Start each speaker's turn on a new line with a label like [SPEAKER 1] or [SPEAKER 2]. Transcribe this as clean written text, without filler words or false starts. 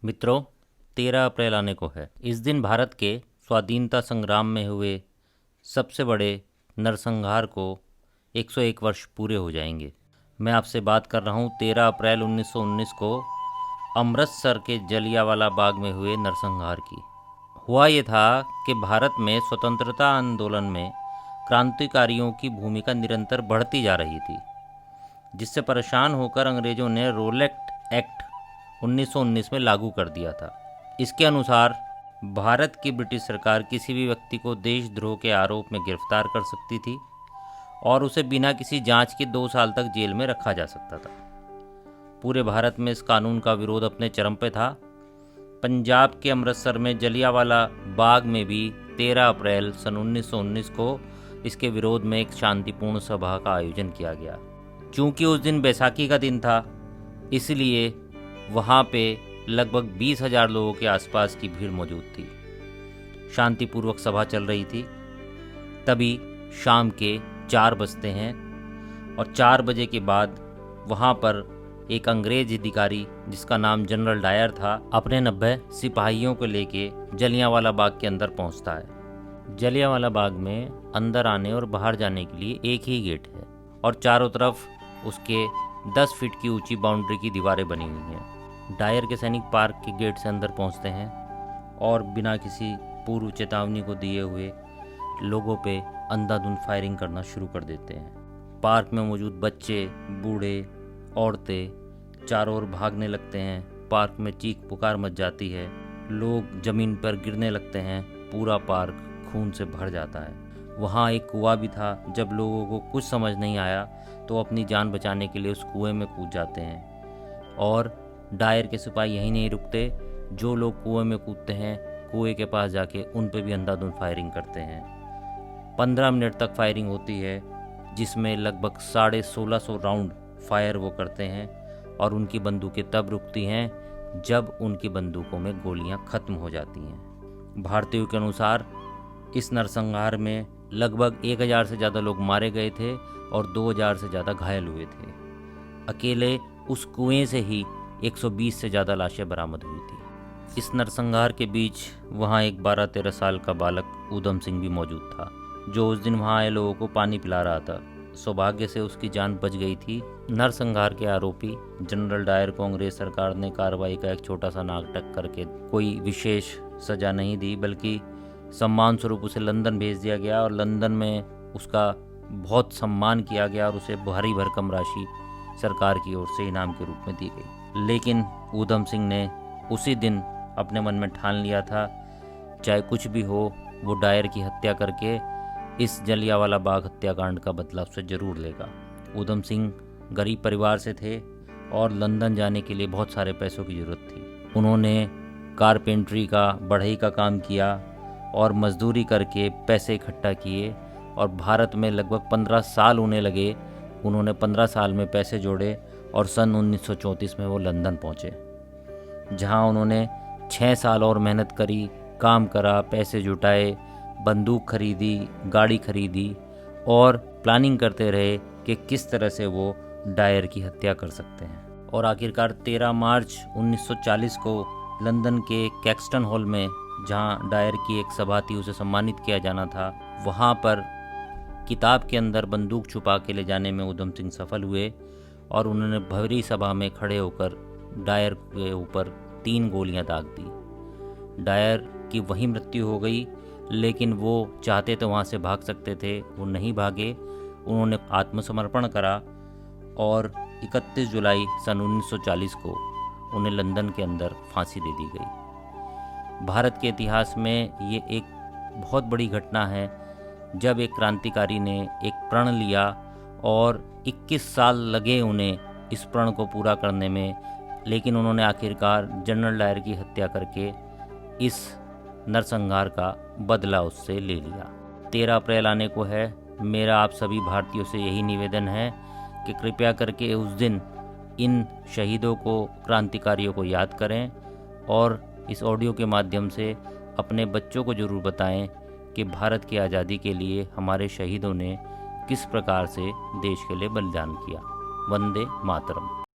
[SPEAKER 1] मित्रों, 13 अप्रैल आने को है। इस दिन भारत के स्वाधीनता संग्राम में हुए सबसे बड़े नरसंहार को 101 वर्ष पूरे हो जाएंगे। मैं आपसे बात कर रहा हूँ 13 अप्रैल 1919 को अमृतसर के जलियांवाला बाग में हुए नरसंहार की। हुआ ये था कि भारत में स्वतंत्रता आंदोलन में क्रांतिकारियों की भूमिका निरंतर बढ़ती जा रही थी, जिससे परेशान होकर अंग्रेजों ने रोलेक्ट एक्ट 1919 में लागू कर दिया था। इसके अनुसार भारत की ब्रिटिश सरकार किसी भी व्यक्ति को देशद्रोह के आरोप में गिरफ्तार कर सकती थी और उसे बिना किसी जांच के 2 साल तक जेल में रखा जा सकता था। पूरे भारत में इस कानून का विरोध अपने चरम पे था। पंजाब के अमृतसर में जलियांवाला बाग में भी 13 अप्रैल सन 1919 को इसके विरोध में एक शांतिपूर्ण सभा का आयोजन किया गया। चूँकि उस दिन बैसाखी का दिन था, इसलिए वहाँ पे लगभग 20,000 लोगों के आसपास की भीड़ मौजूद थी। शांतिपूर्वक सभा चल रही थी। तभी शाम के 4 बजते हैं और 4 बजे के बाद वहाँ पर एक अंग्रेज अधिकारी जिसका नाम जनरल डायर था, अपने 90 सिपाहियों को लेके जलियांवाला बाग के अंदर पहुँचता है। जलियांवाला बाग में अंदर आने और बाहर जाने के लिए एक ही गेट है और चारों तरफ उसके 10 फीट की ऊंची बाउंड्री की दीवारें बनी हुई हैं। डायर के सैनिक पार्क के गेट से अंदर पहुंचते हैं और बिना किसी पूर्व चेतावनी को दिए हुए लोगों पे अंधाधुंध फायरिंग करना शुरू कर देते हैं। पार्क में मौजूद बच्चे, बूढ़े, औरतें चारों ओर भागने लगते हैं। पार्क में चीख पुकार मच जाती है। लोग ज़मीन पर गिरने लगते हैं। पूरा पार्क खून से भर जाता है। वहाँ एक कुआं भी था। जब लोगों को कुछ समझ नहीं आया तो अपनी जान बचाने के लिए उस कुएं में कूद जाते हैं। और डायर के सिपाही यहीं नहीं रुकते। जो लोग कुएं में कूदते हैं, कुएं के पास जाके उन पे भी अंधाधुंध फायरिंग करते हैं। 15 मिनट तक फायरिंग होती है, जिसमें लगभग 1650 राउंड फायर वो करते हैं और उनकी बंदूकें तब रुकती हैं जब उनकी बंदूकों में गोलियां खत्म हो जाती हैं। भारतीयों के अनुसार इस नरसंहार में लगभग 1000 से ज़्यादा लोग मारे गए थे और 2000 से ज़्यादा घायल हुए थे। अकेले उस कुएं से ही 120 से ज़्यादा लाशें बरामद हुई थी। इस नरसंहार के बीच वहाँ एक 12-13 साल का बालक ऊधम सिंह भी मौजूद था, जो उस दिन वहाँ आए लोगों को पानी पिला रहा था। सौभाग्य से उसकी जान बच गई थी। नरसंहार के आरोपी जनरल डायर को अंग्रेज सरकार ने कार्रवाई का एक छोटा सा नाटक करके कोई विशेष सजा नहीं दी, बल्कि सम्मान स्वरूप उसे लंदन भेज दिया गया और लंदन में उसका बहुत सम्मान किया गया और उसे भारी भरकम राशि सरकार की ओर से इनाम के रूप में दी गई। लेकिन ऊधम सिंह ने उसी दिन अपने मन में ठान लिया था, चाहे कुछ भी हो, वो डायर की हत्या करके इस जलियांवाला बाग हत्याकांड का बदला उससे जरूर लेगा। ऊधम सिंह गरीब परिवार से थे और लंदन जाने के लिए बहुत सारे पैसों की ज़रूरत थी। उन्होंने कारपेंट्री का, बढ़ई का काम किया और मजदूरी करके पैसे इकट्ठा किए और भारत में लगभग 15 साल उन्हें लगे। उन्होंने 15 साल में पैसे जोड़े और सन 1934 में वो लंदन पहुँचे, जहाँ उन्होंने 6 साल और मेहनत करी, काम करा, पैसे जुटाए, बंदूक खरीदी, गाड़ी खरीदी और प्लानिंग करते रहे कि किस तरह से वो डायर की हत्या कर सकते हैं। और आखिरकार 13 मार्च 1940 को लंदन के कैक्सटन हॉल में, जहाँ डायर की एक सभा थी, उसे सम्मानित किया जाना था, वहाँ पर किताब के अंदर बंदूक छुपा के ले जाने में ऊधम सिंह सफल हुए और उन्होंने भरी सभा में खड़े होकर डायर के ऊपर 3 गोलियां दाग दी। डायर की वहीं मृत्यु हो गई, लेकिन वो चाहते तो वहाँ से भाग सकते थे, वो नहीं भागे। उन्होंने आत्मसमर्पण करा और 31 जुलाई सन 1940 को उन्हें लंदन के अंदर फांसी दे दी गई। भारत के इतिहास में ये एक बहुत बड़ी घटना है, जब एक क्रांतिकारी ने एक प्रण लिया और 21 साल लगे उन्हें इस प्रण को पूरा करने में, लेकिन उन्होंने आखिरकार जनरल डायर की हत्या करके इस नरसंहार का बदला उससे ले लिया। 13 अप्रैल आने को है। मेरा आप सभी भारतीयों से यही निवेदन है कि कृपया करके उस दिन इन शहीदों को, क्रांतिकारियों को याद करें और इस ऑडियो के माध्यम से अपने बच्चों को ज़रूर बताएं कि भारत की आज़ादी के लिए हमारे शहीदों ने किस प्रकार से देश के लिए बलिदान किया। वंदे मातरम।